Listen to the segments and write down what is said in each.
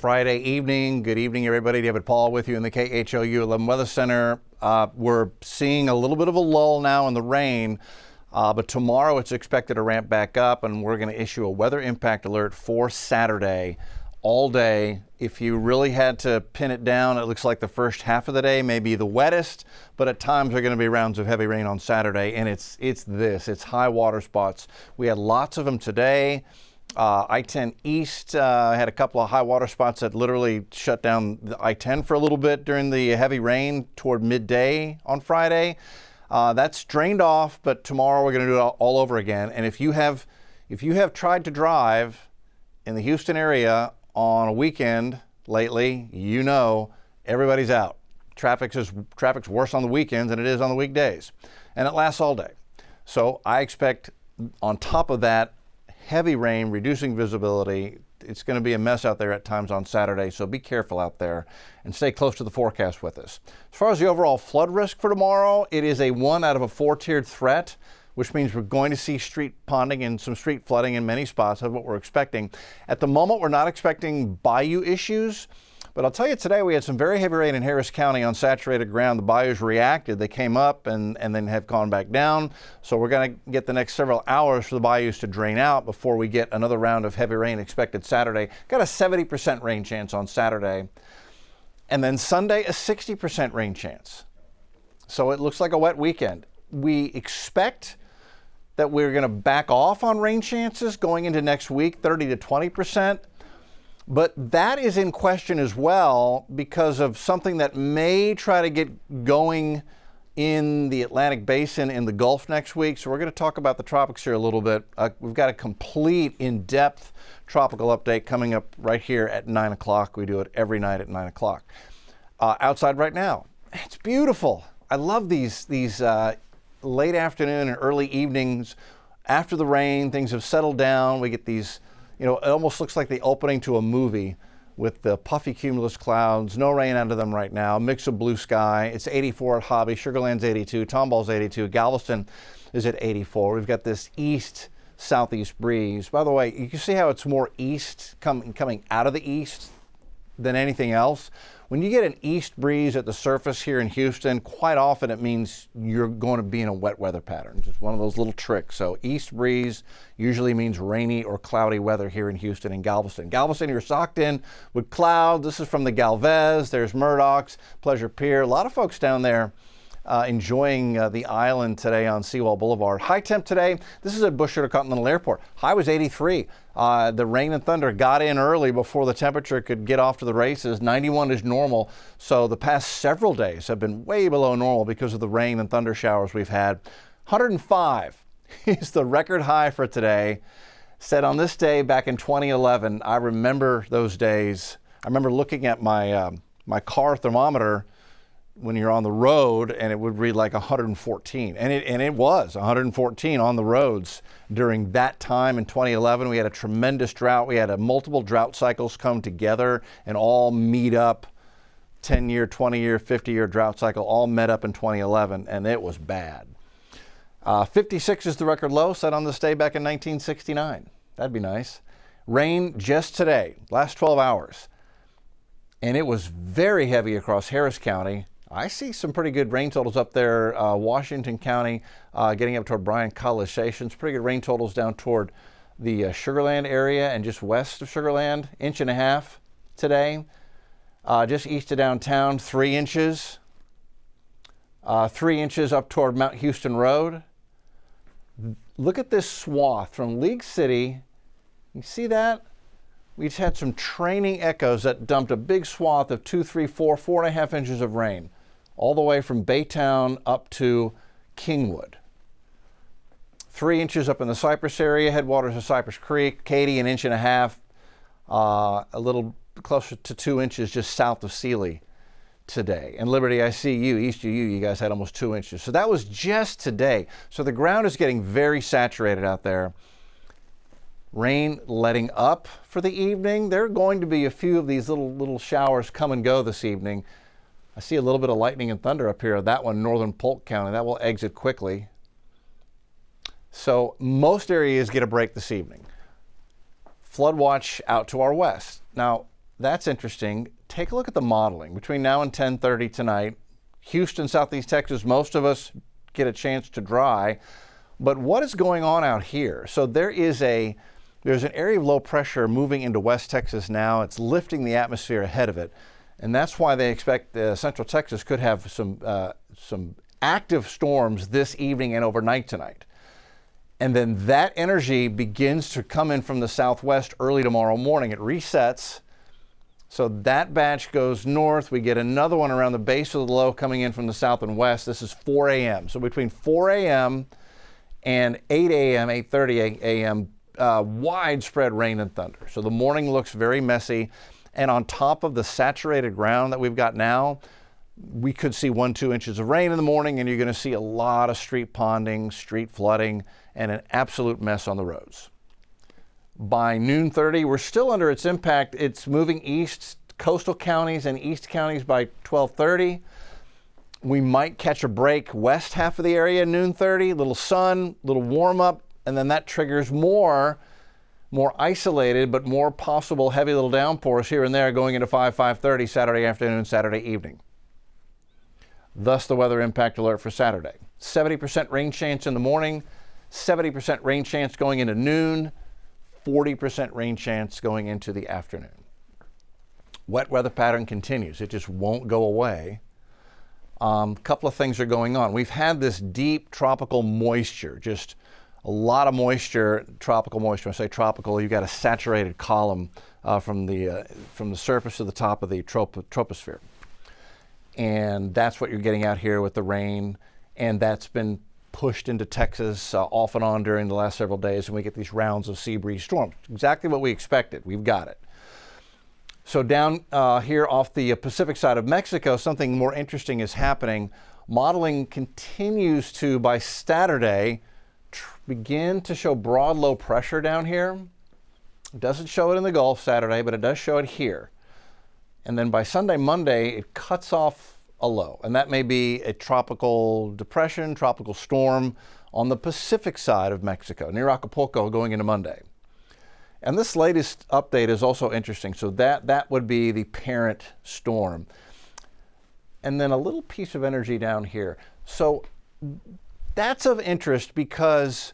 Friday evening. Good evening, everybody. David Paul with you in the KHOU 11 Weather Center. We're seeing a little bit of a lull now in the rain, but tomorrow it's expected to ramp back up, and we're going to issue a weather impact alert for Saturday all day. If you really had to pin it down, it looks like the first half of the day may be the wettest, but at times there are going to be rounds of heavy rain on Saturday, and it's high water spots. We had lots of them today. I-10 East had a couple of high water spots that literally shut down the I-10 for a little bit during the heavy rain toward midday on Friday. That's drained off, but tomorrow we're going to do it all over again. And if you have tried to drive in the Houston area on a weekend lately, you know everybody's out. Traffic's worse on the weekends than it is on the weekdays, and it lasts all day. So I expect on top of that, heavy rain, reducing visibility. It's going to be a mess out there at times on Saturday, so be careful out there and stay close to the forecast with us. As far as the overall flood risk for tomorrow, it is a 1 out of a 4-tiered threat, which means we're going to see street ponding and some street flooding in many spots. That's what we're expecting. At the moment, we're not expecting bayou issues, but I'll tell you today we had some very heavy rain in Harris County on saturated ground. The bayous reacted. They came up and then have gone back down. So we're going to get the next several hours for the bayous to drain out before we get another round of heavy rain expected Saturday. Got a 70% rain chance on Saturday. And then Sunday, a 60% rain chance. So it looks like a wet weekend. We expect that we're going to back off on rain chances going into next week, 30 to 20%. But that is in question as well because of something that may try to get going in the Atlantic Basin in the Gulf next week. So we're going to talk about the tropics here a little bit. We've got a complete in-depth tropical update coming up right here at 9 o'clock. We do it every night at 9 o'clock. Outside right now, it's beautiful. I love these late afternoon and early evenings after the rain. Things have settled down. We get these, it almost looks like the opening to a movie with the puffy cumulus clouds. No rain under them right now. Mix of blue sky. It's 84 at Hobby. Sugar Land's 82. Tomball's 82. Galveston is at 84. We've got this east-southeast breeze. By the way, you can see how it's more east coming out of the east than anything else. When you get an east breeze at the surface here in Houston, quite often it means you're going to be in a wet weather pattern. Just one of those little tricks. So east breeze usually means rainy or cloudy weather here in Houston and Galveston. Galveston, you're socked in with clouds. This is from the Galvez. There's Murdoch's, Pleasure Pier. A lot of folks down there enjoying the island today on Seawall Boulevard. High temp today, this is at Bush Intercontinental Airport. High was 83. The rain and thunder got in early before the temperature could get off to the races. 91 is normal. So the past several days have been way below normal because of the rain and thunder showers we've had. 105 is the record high for today. Set on this day back in 2011. I remember those days. I remember looking at my car thermometer when you're on the road, and it would read like 114, and it was 114 on the roads during that time in 2011. We had a tremendous drought. We had multiple drought cycles come together and all meet up. 10-year, 20-year, 50-year drought cycle all met up in 2011, and it was bad. 56 is the record low set on this day back in 1969. That'd be nice. Rain just today, last 12 hours, and it was very heavy across Harris County. I see some pretty good rain totals up there, Washington County, getting up toward Bryan College Station. Pretty good rain totals down toward the Sugar Land area and just west of Sugar Land. 1.5 inches today. Just east of downtown, 3 inches. 3 inches up toward Mount Houston Road. Look at this swath from League City. You see that? We just had some training echoes that dumped a big swath of 2, 3, 4, 4.5 inches of rain, all the way from Baytown up to Kingwood. 3 inches up in the Cypress area, headwaters of Cypress Creek. Katy, 1.5 inches, a little closer to 2 inches just south of Sealy today. And Liberty, I see you, East UU, you guys had almost 2 inches. So that was just today. So the ground is getting very saturated out there. Rain letting up for the evening. There are going to be a few of these little showers come and go this evening. I see a little bit of lightning and thunder up here. That one, northern Polk County, that will exit quickly. So most areas get a break this evening. Flood watch out to our west. Now, that's interesting. Take a look at the modeling. Between now and 10:30 tonight, Houston, Southeast Texas, most of us get a chance to dry. But what is going on out here? So there's an area of low pressure moving into West Texas now. It's lifting the atmosphere ahead of it. And that's why they expect Central Texas could have some active storms this evening and overnight tonight. And then that energy begins to come in from the southwest early tomorrow morning. It resets. So that batch goes north. We get another one around the base of the low coming in from the south and west. This is 4 a.m. So between 4 a.m. and 8 a.m., 8:30 a.m., widespread rain and thunder. So the morning looks very messy. And on top of the saturated ground that we've got now, we could see 1-2 inches of rain in the morning, and you're going to see a lot of street ponding, street flooding, and an absolute mess on the roads. By noon 30, we're still under its impact. It's moving east, coastal counties and east counties by 12:30. We might catch a break west half of the area at noon 30, little sun, little warm up, and then that triggers more isolated but more possible heavy little downpours here and there going into 5:30 Saturday afternoon, Saturday evening. Thus the weather impact alert for Saturday. 70% rain chance in the morning, 70% rain chance going into noon, 40% rain chance going into the afternoon. Wet weather pattern continues. It just won't go away. A couple of things are going on. We've had this deep tropical moisture, just a lot of moisture, tropical moisture. When I say tropical, you've got a saturated column from the surface to the top of the troposphere. And that's what you're getting out here with the rain. And that's been pushed into Texas off and on during the last several days. And we get these rounds of sea breeze storms. Exactly what we expected. We've got it. So down here off the Pacific side of Mexico, something more interesting is happening. Modeling continues to, by Saturday, begin to show broad low pressure down here. It doesn't show it in the Gulf Saturday, but it does show it here. And then by Sunday, Monday, it cuts off a low. And that may be a tropical depression, tropical storm on the Pacific side of Mexico, near Acapulco going into Monday. And this latest update is also interesting. So that would be the parent storm. And then a little piece of energy down here. So that's of interest because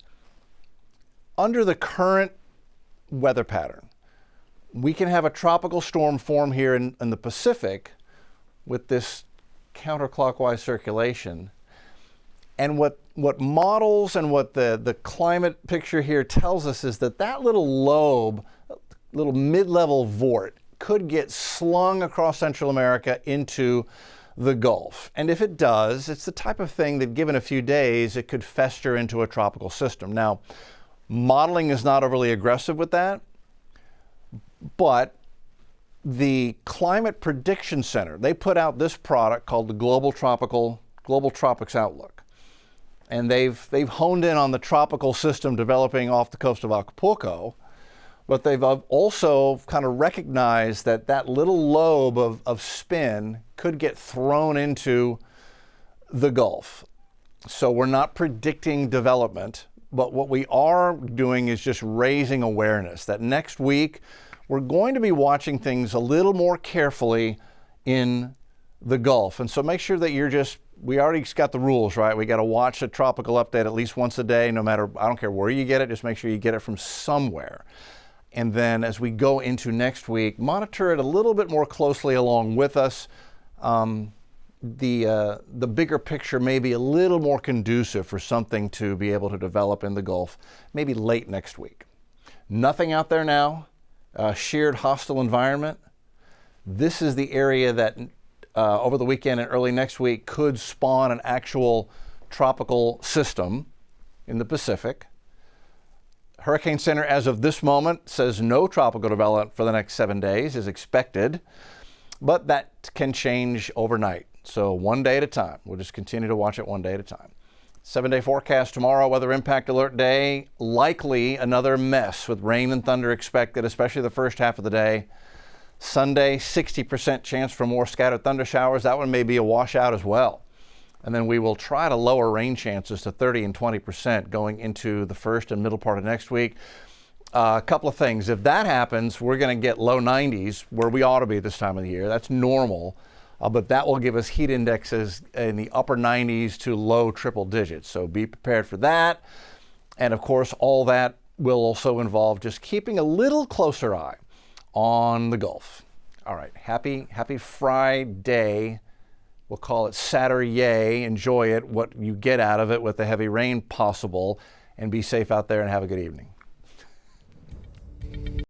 under the current weather pattern, we can have a tropical storm form here in the Pacific with this counterclockwise circulation. And what models and what the climate picture here tells us is that little lobe, little mid-level vort, could get slung across Central America into the Gulf. And if it does, it's the type of thing that given a few days, it could fester into a tropical system. Now, modeling is not overly aggressive with that, but the Climate Prediction Center, they put out this product called the Global Tropics Outlook. And they've honed in on the tropical system developing off the coast of Acapulco, but they've also kind of recognized that little lobe of spin could get thrown into the Gulf. So we're not predicting development, but what we are doing is just raising awareness that next week we're going to be watching things a little more carefully in the Gulf. And so make sure that we already got the rules, right? We got to watch a tropical update at least once a day, no matter, I don't care where you get it, just make sure you get it from somewhere. And then as we go into next week, monitor it a little bit more closely along with us. The bigger picture may be a little more conducive for something to be able to develop in the Gulf, maybe late next week. Nothing out there now, sheared hostile environment. This is the area that over the weekend and early next week could spawn an actual tropical system in the Pacific. Hurricane Center, as of this moment, says no tropical development for the next 7 days is expected, but that can change overnight. So one day at a time. We'll just continue to watch it one day at a time. 7-day forecast tomorrow, weather impact alert day. Likely another mess with rain and thunder expected, especially the first half of the day. Sunday, 60% chance for more scattered thunder showers. That one may be a washout as well. And then we will try to lower rain chances to 30 and 20% going into the first and middle part of next week. a couple of things. If that happens, we're going to get low 90s where we ought to be this time of the year. That's normal. But that will give us heat indexes in the upper 90s to low triple digits. So be prepared for that. And of course, all that will also involve just keeping a little closer eye on the Gulf. All right, happy Friday. We'll call it Saturday. Enjoy it, what you get out of it with the heavy rain possible, and be safe out there and have a good evening.